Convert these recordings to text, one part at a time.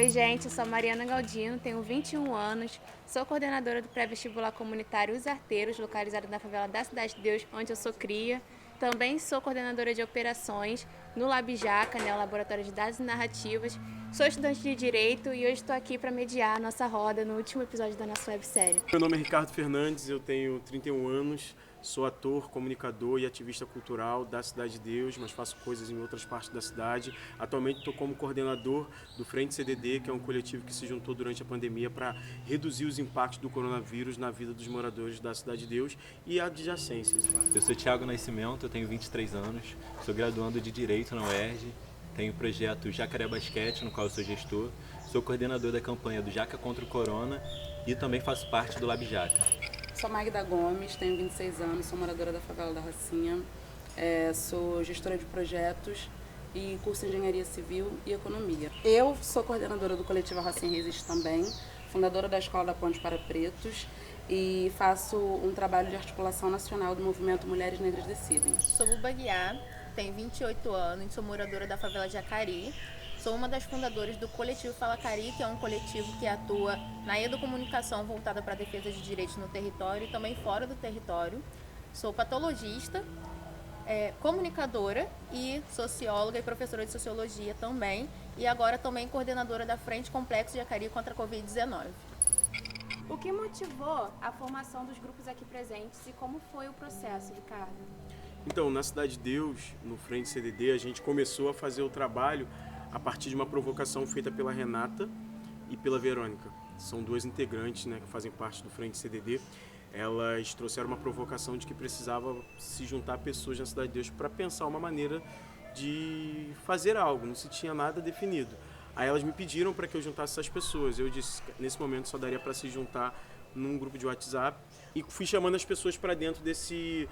Oi, gente, eu sou a Mariana Galdino, tenho 21 anos, sou coordenadora do pré-vestibular comunitário Os Arteiros, localizado na favela da Cidade de Deus, onde eu sou cria. Também sou coordenadora de operações no LabJaca, o Laboratório de Dados e Narrativas. Sou estudante de Direito e hoje estou aqui para mediar a nossa roda no último episódio da nossa websérie. Meu nome é Ricardo Fernandes, eu tenho 31 anos, sou ator, comunicador e ativista cultural da Cidade de Deus, mas faço coisas em outras partes da cidade. Atualmente estou como coordenador do Frente CDD, que é um coletivo que se juntou durante a pandemia para reduzir os impactos do coronavírus na vida dos moradores da Cidade de Deus e adjacências. Eu sou Thiago Nascimento, eu tenho 23 anos, sou graduando de Direito na UERJ, tenho o projeto Jacaré Basquete, no qual eu sou gestor, sou coordenador da campanha do Jaca contra o Corona e também faço parte do LabJaca. Sou Magda Gomes, tenho 26 anos, sou moradora da favela da Rocinha, sou gestora de projetos e curso em Engenharia Civil e Economia. Eu sou coordenadora do coletivo Rocinha Resiste também, fundadora da Escola da Ponte para Pretos e faço um trabalho de articulação nacional do movimento Mulheres Negras Decidem. Sou Buba Guiar, tenho 28 anos, sou moradora da favela de Jacari. Sou uma das fundadoras do coletivo Fala Cari, que é um coletivo que atua na educomunicação voltada para a defesa de direitos no território e também fora do território. Sou patologista, comunicadora e socióloga e professora de sociologia também. E agora também coordenadora da Frente Complexo Jacari contra a Covid-19. O que motivou a formação dos grupos aqui presentes e como foi o processo, Ricardo? Então, na Cidade de Deus, no Frente CDD, a gente começou a fazer o trabalho a partir de uma provocação feita pela Renata e pela Verônica. São duas integrantes, né, que fazem parte do Frente CDD. Elas trouxeram uma provocação de que precisava se juntar pessoas na Cidade de Deus para pensar uma maneira de fazer algo, não se tinha nada definido. Aí elas me pediram para que eu juntasse essas pessoas. Eu disse que nesse momento só daria para se juntar num grupo de WhatsApp e fui chamando as pessoas para dentro desse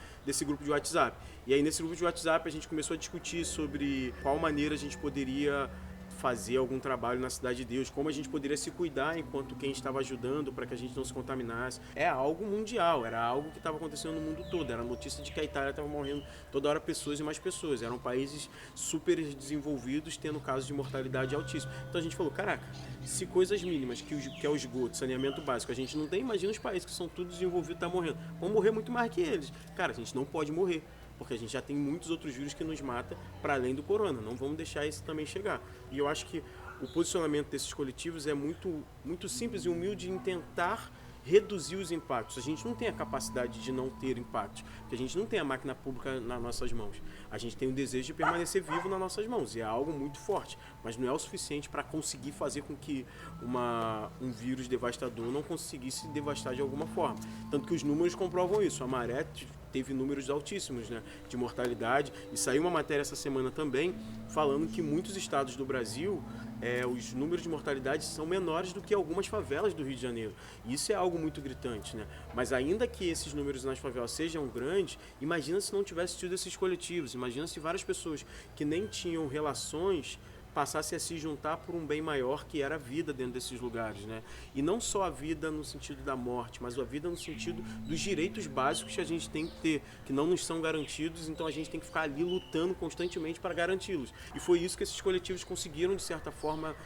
grupo de WhatsApp. E aí nesse grupo de WhatsApp a gente começou a discutir sobre qual maneira a gente poderia fazer algum trabalho na Cidade de Deus, como a gente poderia se cuidar enquanto quem estava ajudando para que a gente não se contaminasse. É algo mundial, era algo que estava acontecendo no mundo todo, era a notícia de que a Itália estava morrendo toda hora pessoas e mais pessoas, eram países super desenvolvidos tendo casos de mortalidade altíssimos. Então a gente falou, caraca, se coisas mínimas, que é o esgoto, saneamento básico, a gente não tem, imagina os países que são tudo desenvolvidos e estão morrendo, vão morrer muito mais que eles. Cara, a gente não pode morrer, porque a gente já tem muitos outros vírus que nos matam para além do corona, não vamos deixar esse também chegar. E eu acho que o posicionamento desses coletivos é muito simples e humilde em tentar reduzir os impactos. A gente não tem a capacidade de não ter impactos, porque a gente não tem a máquina pública nas nossas mãos. A gente tem o desejo de permanecer vivo nas nossas mãos, e é algo muito forte, mas não é o suficiente para conseguir fazer com que um vírus devastador não conseguisse devastar de alguma forma. Tanto que os números comprovam isso. A Maré teve números altíssimos, né, de mortalidade, e saiu uma matéria essa semana também falando que muitos estados do Brasil, os números de mortalidade são menores do que algumas favelas do Rio de Janeiro. E isso é algo muito gritante, né? Mas ainda que esses números nas favelas sejam grandes, imagina se não tivesse tido esses coletivos, imagina se várias pessoas que nem tinham relações passasse a se juntar por um bem maior, que era a vida dentro desses lugares, né? E não só a vida no sentido da morte, mas a vida no sentido dos direitos básicos que a gente tem que ter, que não nos são garantidos, então a gente tem que ficar ali lutando constantemente para garanti-los. E foi isso que esses coletivos conseguiram, de certa forma,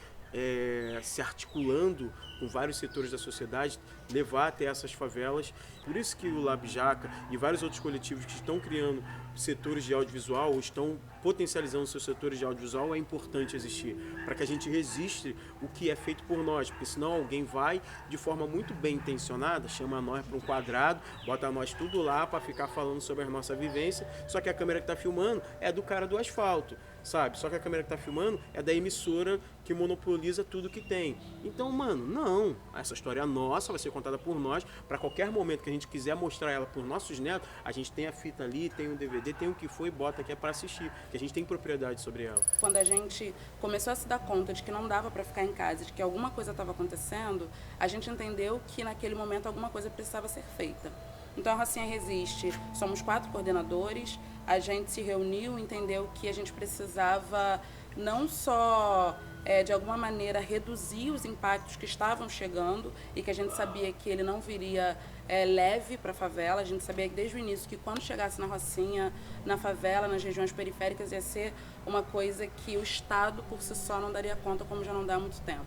se articulando com vários setores da sociedade, levar até essas favelas. Por isso que o LabJaca e vários outros coletivos que estão criando setores de audiovisual ou estão potencializando seus setores de audiovisual, é importante existir, para que a gente resista o que é feito por nós, porque senão alguém vai, de forma muito bem intencionada, chama nós para um quadrado, bota nós tudo lá para ficar falando sobre a nossa vivência, só que a câmera que está filmando é do cara do asfalto, sabe? Só que a câmera que está filmando é da emissora que monopoliza tudo que tem. Então, mano, não. Essa história é nossa, vai ser contada por nós. Para qualquer momento que a gente quiser mostrar ela para os nossos netos, a gente tem a fita ali, tem um DVD, tem o que foi, bota aqui para assistir, que a gente tem propriedade sobre ela. Quando a gente começou a se dar conta de que não dava para ficar em casa, de que alguma coisa estava acontecendo, a gente entendeu que naquele momento alguma coisa precisava ser feita. Então a Rocinha Resiste, somos 4 coordenadores, a gente se reuniu, entendeu que a gente precisava não só de alguma maneira reduzir os impactos que estavam chegando e que a gente sabia que ele não viria leve para a favela. A gente sabia que desde o início que quando chegasse na Rocinha, na favela, nas regiões periféricas, ia ser uma coisa que o Estado por si só não daria conta, como já não dá há muito tempo.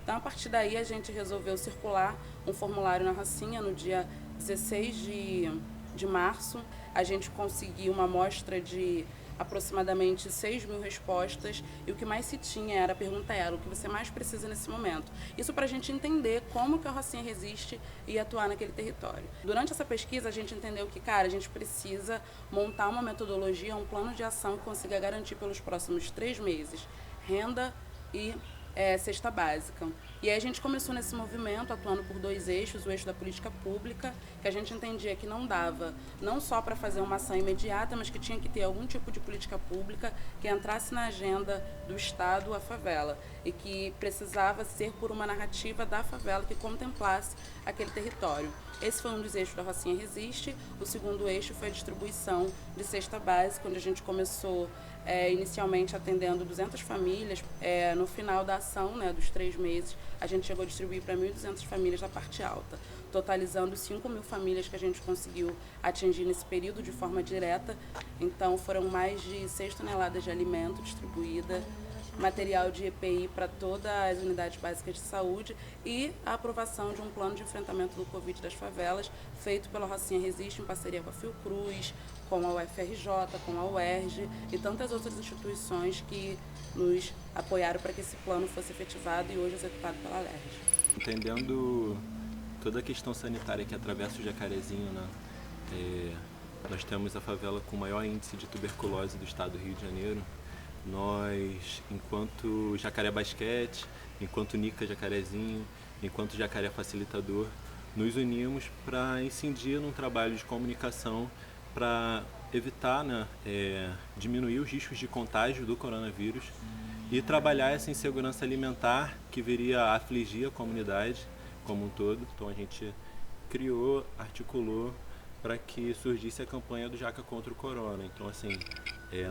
Então, a partir daí, a gente resolveu circular um formulário na Rocinha no dia 16 de março. A gente conseguiu uma amostra de aproximadamente 6.000 respostas, e o que mais se tinha era, a pergunta era, o que você mais precisa nesse momento? Isso para a gente entender como que a Rocinha resiste e atuar naquele território. Durante essa pesquisa, a gente entendeu que, cara, a gente precisa montar uma metodologia, um plano de ação que consiga garantir pelos próximos 3 meses renda e cesta básica. E aí a gente começou nesse movimento atuando por 2 eixos, o eixo da política pública, que a gente entendia que não dava, não só para fazer uma ação imediata, mas que tinha que ter algum tipo de política pública que entrasse na agenda do Estado a favela, e que precisava ser por uma narrativa da favela que contemplasse aquele território. Esse foi um dos eixos da Rocinha Resiste. O segundo eixo foi a distribuição de cesta básica, onde a gente começou inicialmente atendendo 200 famílias. No final da ação, né, dos 3 meses, a gente chegou a distribuir para 1.200 famílias da parte alta, totalizando 5.000 famílias que a gente conseguiu atingir nesse período de forma direta. Então, foram mais de 6 toneladas de alimento distribuída, material de EPI para todas as unidades básicas de saúde e a aprovação de um plano de enfrentamento do Covid das favelas, feito pela Rocinha Resiste em parceria com a Fiocruz, com a UFRJ, com a UERJ e tantas outras instituições que nos apoiaram para que esse plano fosse efetivado e hoje executado pela LERJ. Entendendo toda a questão sanitária que atravessa o Jacarezinho, né? Nós temos a favela com o maior índice de tuberculose do estado do Rio de Janeiro. Nós, enquanto Jacaré Basquete, enquanto Nica Jacarezinho, enquanto Jacaré Facilitador, nos unimos para incidir num trabalho de comunicação para evitar, né, diminuir os riscos de contágio do coronavírus e trabalhar essa insegurança alimentar que viria a afligir a comunidade como um todo. Então a gente criou, articulou para que surgisse a campanha do Jaca contra o Corona. Então, assim,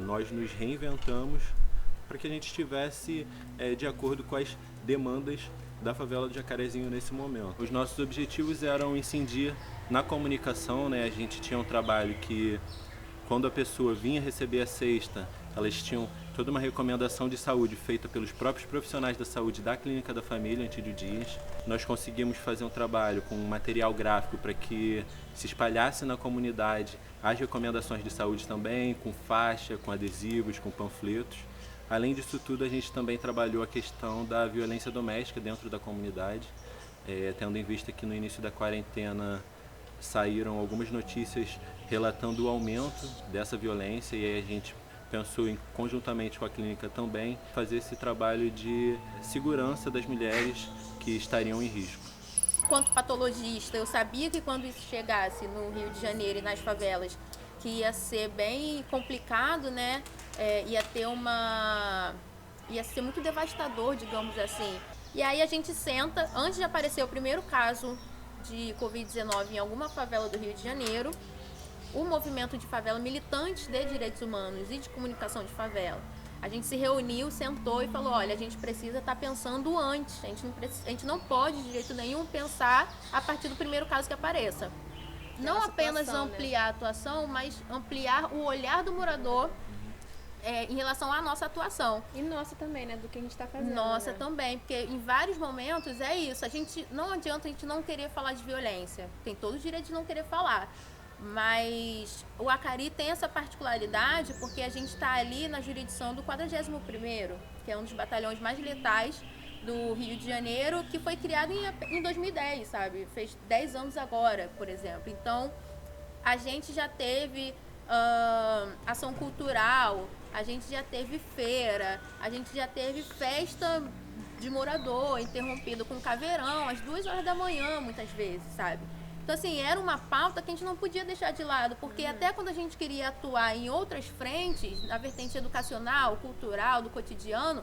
nós nos reinventamos para que a gente estivesse de acordo com as demandas da favela do Jacarezinho nesse momento. Os nossos objetivos eram incidir na comunicação, né? A gente tinha um trabalho que, quando a pessoa vinha receber a cesta, elas tinham toda uma recomendação de saúde feita pelos próprios profissionais da saúde da Clínica da Família, Antídio Dias. Nós conseguimos fazer um trabalho com material gráfico para que se espalhasse na comunidade as recomendações de saúde também, com faixa, com adesivos, com panfletos. Além disso tudo, a gente também trabalhou a questão da violência doméstica dentro da comunidade, tendo em vista que no início da quarentena saíram algumas notícias relatando o aumento dessa violência, e aí a gente pensou em, conjuntamente com a clínica também, fazer esse trabalho de segurança das mulheres que estariam em risco. Enquanto patologista, eu sabia que quando isso chegasse no Rio de Janeiro e nas favelas, que ia ser bem complicado, né? Ia ser muito devastador, digamos assim. E aí a gente senta, antes de aparecer o primeiro caso de Covid-19 em alguma favela do Rio de Janeiro, o movimento de favela, militantes de direitos humanos e de comunicação de favela, a gente se reuniu, sentou e falou, olha, a gente precisa estar pensando antes, a gente não pode de jeito nenhum pensar a partir do primeiro caso que apareça. Não apenas ampliar a atuação, mas ampliar o olhar do morador em relação à nossa atuação. E nossa também, né? Do que a gente está fazendo. Nossa, né? também, porque em vários momentos é isso. Não adianta a gente não querer falar de violência. Tem todo o direito de não querer falar. Mas o Acari tem essa particularidade porque a gente está ali na jurisdição do 41º, que é um dos batalhões mais letais do Rio de Janeiro, que foi criado em 2010, sabe? Fez 10 anos agora, por exemplo. Então, a gente já teve ação cultural, a gente já teve feira, a gente já teve festa de morador interrompido com caveirão às 2 horas da manhã, muitas vezes, sabe? Então, assim, era uma pauta que a gente não podia deixar de lado, porque até quando a gente queria atuar em outras frentes, na vertente educacional, cultural, do cotidiano,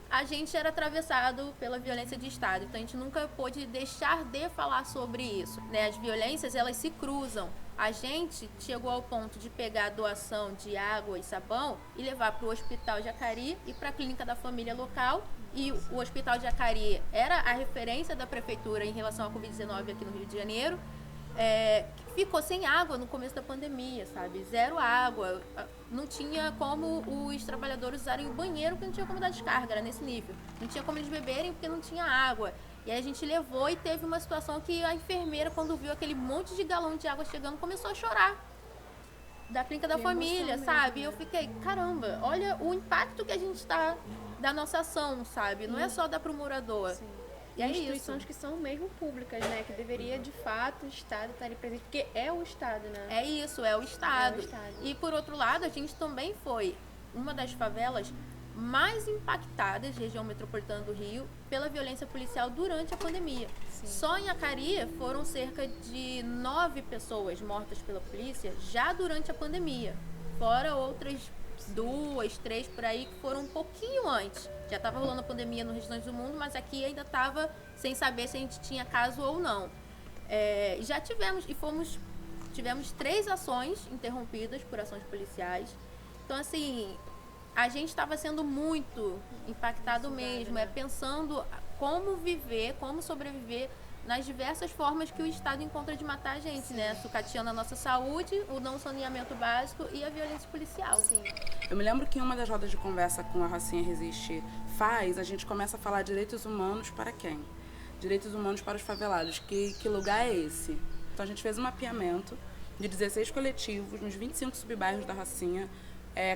a gente era atravessado pela violência de Estado. Então, a gente nunca pôde deixar de falar sobre isso, né? As violências, elas se cruzam. A gente chegou ao ponto de pegar a doação de água e sabão e levar para o Hospital Jacari e para a Clínica da Família local. E o Hospital Jacari era a referência da prefeitura em relação à Covid-19 aqui no Rio de Janeiro. ficou sem água no começo da pandemia, sabe? Zero água. Não tinha como os trabalhadores usarem o banheiro porque não tinha como dar descarga, era nesse nível. Não tinha como eles beberem porque não tinha água. E aí a gente levou e teve uma situação que a enfermeira, quando viu aquele monte de galão de água chegando, começou a chorar. Da clínica da família, sabe? E eu fiquei, caramba, olha o impacto que a gente está da nossa ação, sabe? Não é só dar pro morador. Sim. E é instituições isso. que são mesmo públicas, né? Que deveria, de fato, o Estado estar ali presente, porque é o Estado, né? É isso, é o Estado. É o Estado. E por outro lado, a gente também foi uma das favelas mais impactadas, região metropolitana do Rio, pela violência policial durante a pandemia. Sim. Só em Acari foram cerca de 9 pessoas mortas pela polícia já durante a pandemia. Fora outras 2, 3 por aí que foram um pouquinho antes. Já estava rolando a pandemia no restante do mundo, mas aqui ainda estava sem saber se a gente tinha caso ou não. Já tivemos 3 ações interrompidas por ações policiais. Então, assim, a gente estava sendo muito impactado mesmo, pensando como viver, como sobreviver nas diversas formas que o Estado encontra de matar a gente, né? Sucateando a nossa saúde, o não saneamento básico e a violência policial. Sim. Eu me lembro que em uma das rodas de conversa com a Rocinha Resiste a gente começa a falar direitos humanos para quem? Direitos humanos para os favelados. Que lugar é esse? Então a gente fez um mapeamento de 16 coletivos nos 25 subbairros da Rocinha.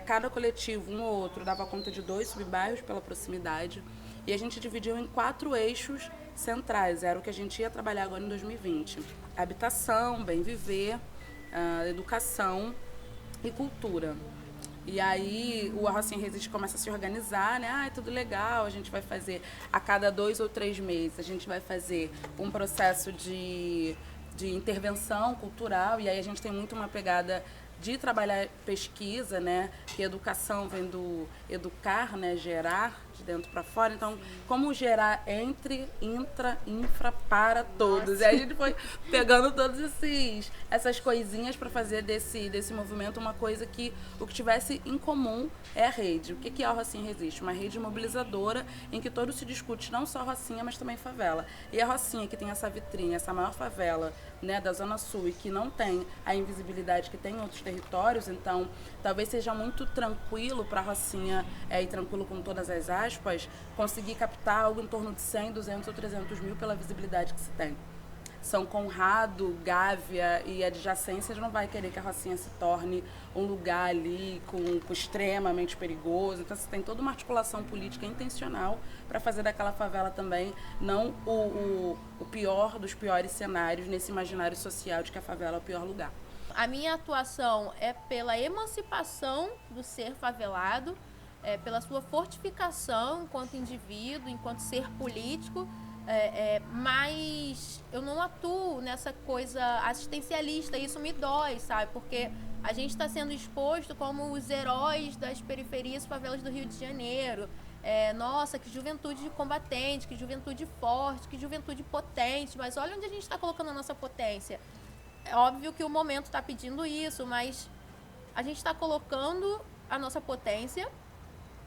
Cada coletivo, um ou outro, dava conta de 2 subbairros pela proximidade. E a gente dividiu em 4 eixos centrais. Era o que a gente ia trabalhar agora em 2020. Habitação, bem viver, educação e cultura. E aí o Rocinha Resiste começa a se organizar, né? É tudo legal, a gente vai fazer a cada 2 ou 3 meses, a gente vai fazer um processo de intervenção cultural, e aí a gente tem muito uma pegada de trabalhar pesquisa, né? Que educação vem do educar, né? Gerar de dentro para fora. Então, como gerar entre, intra, infra, para todos. E aí a gente foi pegando todas essas coisinhas para fazer desse movimento uma coisa que o que tivesse em comum é a rede. O que é a Rocinha Resiste? Uma rede mobilizadora em que todo se discute, não só Rocinha, mas também favela. E a Rocinha, que tem essa vitrine, essa maior favela, né, da Zona Sul, e que não tem a invisibilidade que tem em outros territórios, então talvez seja muito tranquilo para a Rocinha, e tranquilo com todas as aspas, conseguir captar algo em torno de 100, 200 ou 300 mil pela visibilidade que se tem. São Conrado, Gávea e adjacências não vai querer que a Rocinha se torne um lugar ali com extremamente perigoso. Então você tem toda uma articulação política intencional para fazer daquela favela também não o pior dos piores cenários nesse imaginário social de que a favela é o pior lugar. A minha atuação é pela emancipação do ser favelado, pela sua fortificação enquanto indivíduo, enquanto ser político, mas eu não atuo nessa coisa assistencialista, isso me dói, sabe? Porque a gente está sendo exposto como os heróis das periferias favelas do Rio de Janeiro. Nossa, que juventude combatente, que juventude forte, que juventude potente, mas olha onde a gente está colocando a nossa potência. É óbvio que o momento está pedindo isso, mas a gente está colocando a nossa potência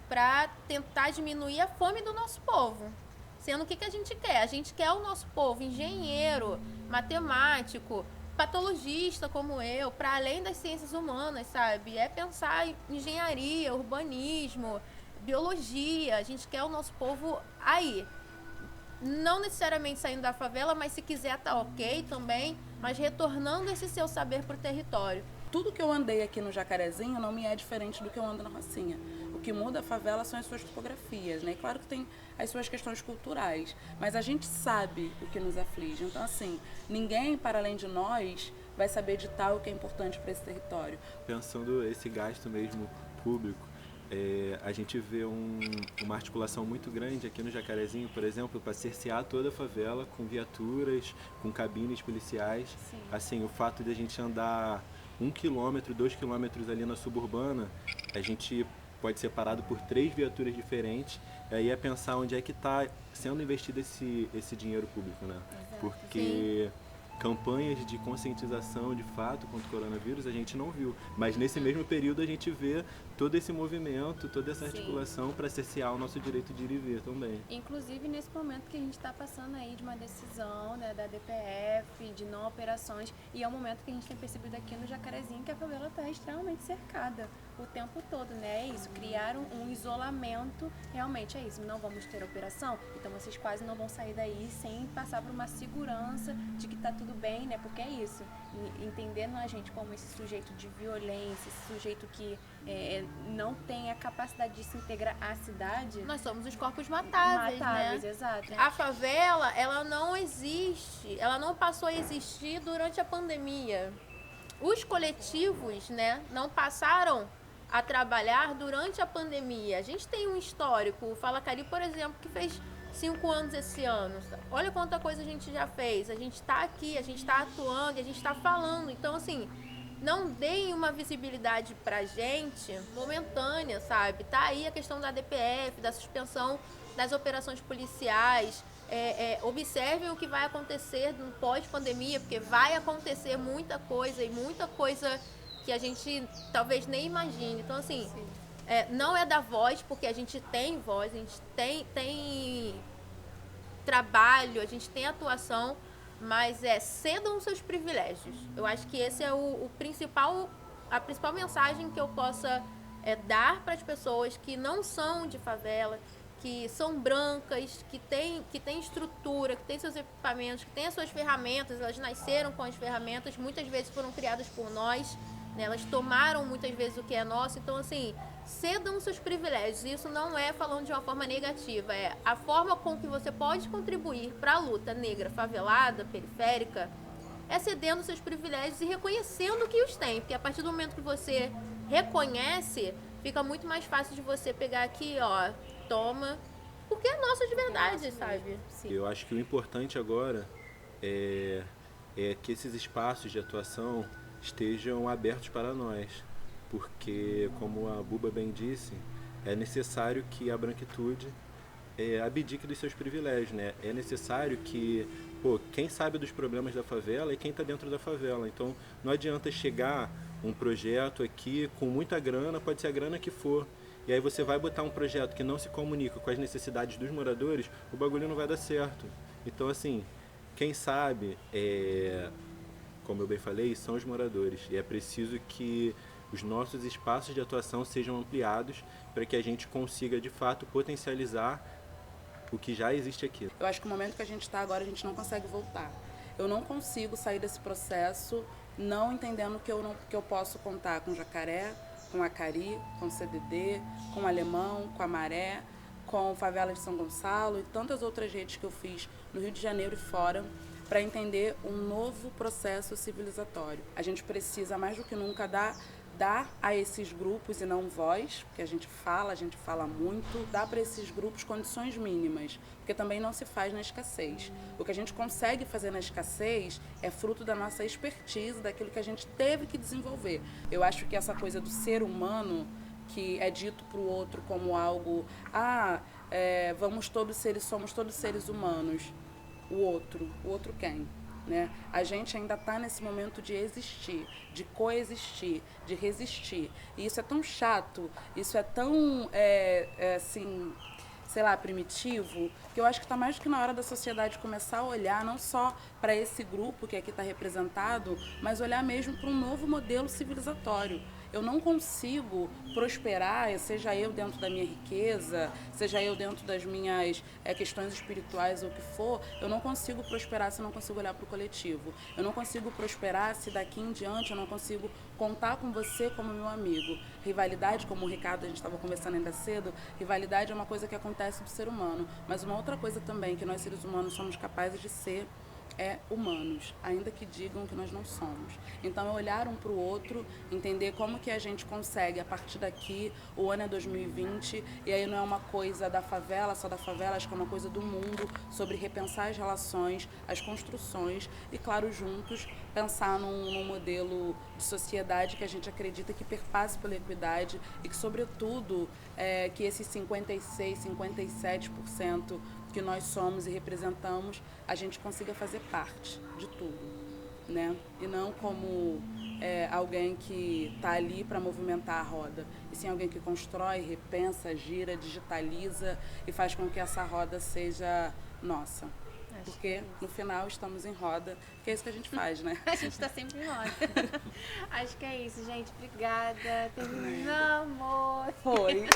para tentar diminuir a fome do nosso povo. Sendo o que a gente quer? A gente quer o nosso povo engenheiro, matemático, patologista como eu, para além das ciências humanas, sabe? É pensar em engenharia, urbanismo, biologia. A gente quer o nosso povo aí. Não necessariamente saindo da favela, mas se quiser tá ok também, mas retornando esse seu saber para o território. Tudo que eu andei aqui no Jacarezinho não me é diferente do que eu ando na Rocinha. O que muda a favela são as suas topografias, né? E claro que tem as suas questões culturais, mas a gente sabe o que nos aflige. Então, assim, ninguém, para além de nós, vai saber editar o que é importante para esse território. Pensando esse gasto mesmo público, a gente vê uma articulação muito grande aqui no Jacarezinho, por exemplo, para cercear toda a favela com viaturas, com cabines policiais. Sim. Assim, o fato de a gente andar 1 quilômetro, 2 quilômetros ali na suburbana, a gente pode ser parado por 3 viaturas diferentes. E aí é pensar onde é que está sendo investido esse dinheiro público, né? Exato. Porque campanhas de conscientização de fato contra o coronavírus a gente não viu. Mas nesse mesmo período a gente vê todo esse movimento, toda essa articulação para cercear o nosso direito de ir e vir também. Inclusive nesse momento que a gente está passando aí de uma decisão, né, da DPF, de não operações, e é um momento que a gente tem percebido aqui no Jacarezinho que a favela está extremamente cercada o tempo todo, né? É isso, criaram um isolamento, realmente é isso, não vamos ter operação, então vocês quase não vão sair daí sem passar por uma segurança de que tá tudo bem, né? Porque é isso, entendendo a gente como esse sujeito de violência, esse sujeito que não tem a capacidade de se integrar à cidade. Nós somos os corpos matáveis, né? Exato. A favela, ela não existe, ela não passou a existir durante a pandemia. Os coletivos, né, não passaram a trabalhar durante a pandemia. A gente tem um histórico, o Fala Cari, por exemplo, que fez 5 anos esse ano. Olha quanta coisa a gente já fez. A gente está aqui, a gente está atuando, a gente está falando. Então, assim, não deem uma visibilidade pra gente momentânea, sabe? Tá aí a questão da DPF, da suspensão das operações policiais. Observem o que vai acontecer no pós-pandemia, porque vai acontecer muita coisa e muita coisa que a gente talvez nem imagine. Então, assim, não é da voz, porque a gente tem voz, a gente tem trabalho, a gente tem atuação, mas cedam os seus privilégios. Eu acho que esse é a principal mensagem que eu possa dar para as pessoas que não são de favela, que são brancas, que têm estrutura, que têm seus equipamentos, que têm as suas ferramentas, elas nasceram com as ferramentas, muitas vezes foram criadas por nós, né? Elas tomaram muitas vezes o que é nosso, então assim, cedam os seus privilégios. Isso não é falando de uma forma negativa, é a forma com que você pode contribuir para a luta negra favelada, periférica, é cedendo os seus privilégios e reconhecendo que os tem, porque a partir do momento que você reconhece, fica muito mais fácil de você pegar aqui, ó, toma, porque é nosso de verdade, sabe? Sim. Eu acho que o importante agora é que esses espaços de atuação estejam abertos para nós, porque, como a Buba bem disse, é necessário que a branquitude abdique dos seus privilégios, né? É necessário que, quem sabe dos problemas da favela é quem está dentro da favela, então não adianta chegar um projeto aqui com muita grana, pode ser a grana que for, e aí você vai botar um projeto que não se comunica com as necessidades dos moradores, o bagulho não vai dar certo. Então, assim, quem sabe, como eu bem falei, são os moradores. E é preciso que os nossos espaços de atuação sejam ampliados para que a gente consiga, de fato, potencializar o que já existe aqui. Eu acho que o momento que a gente está agora, a gente não consegue voltar. Eu não consigo sair desse processo não entendendo que eu posso contar com Jacaré, com a Cari, com o CDD, com o Alemão, com a Maré, com a Favela de São Gonçalo e tantas outras redes que eu fiz no Rio de Janeiro e fora, para entender um novo processo civilizatório. A gente precisa, mais do que nunca, dar a esses grupos, e não voz, porque a gente fala muito, dar para esses grupos condições mínimas, porque também não se faz na escassez. O que a gente consegue fazer na escassez é fruto da nossa expertise, daquilo que a gente teve que desenvolver. Eu acho que essa coisa do ser humano, que é dito para o outro como algo, somos todos seres humanos. O outro quem? Né? A gente ainda está nesse momento de existir, de coexistir, de resistir. E isso é tão chato, isso é tão, assim, sei lá, primitivo, que eu acho que está mais do que na hora da sociedade começar a olhar não só para esse grupo que aqui está representado, mas olhar mesmo para um novo modelo civilizatório. Eu não consigo prosperar, seja eu dentro da minha riqueza, seja eu dentro das minhas questões espirituais ou o que for, eu não consigo prosperar se eu não consigo olhar para o coletivo. Eu não consigo prosperar se daqui em diante eu não consigo contar com você como meu amigo. Rivalidade, como o Ricardo, a gente estava conversando ainda cedo, rivalidade é uma coisa que acontece do ser humano. Mas uma outra coisa também que nós seres humanos somos capazes de ser humanos, ainda que digam que nós não somos. Então, é olhar um para o outro, entender como que a gente consegue, a partir daqui, o ano é 2020, e aí não é uma coisa da favela, só da favela, acho que é uma coisa do mundo, sobre repensar as relações, as construções, e, claro, juntos, pensar num modelo de sociedade que a gente acredita que perpasse pela equidade e que, sobretudo, que esses 56%, 57% que nós somos e representamos, a gente consiga fazer parte de tudo. né? E não como alguém que está ali para movimentar a roda, e sim alguém que constrói, repensa, gira, digitaliza e faz com que essa roda seja nossa. Porque no final estamos em roda, que é isso que a gente faz, né? A gente está sempre em roda. Acho que é isso, gente. Obrigada. Terminamos. Foi.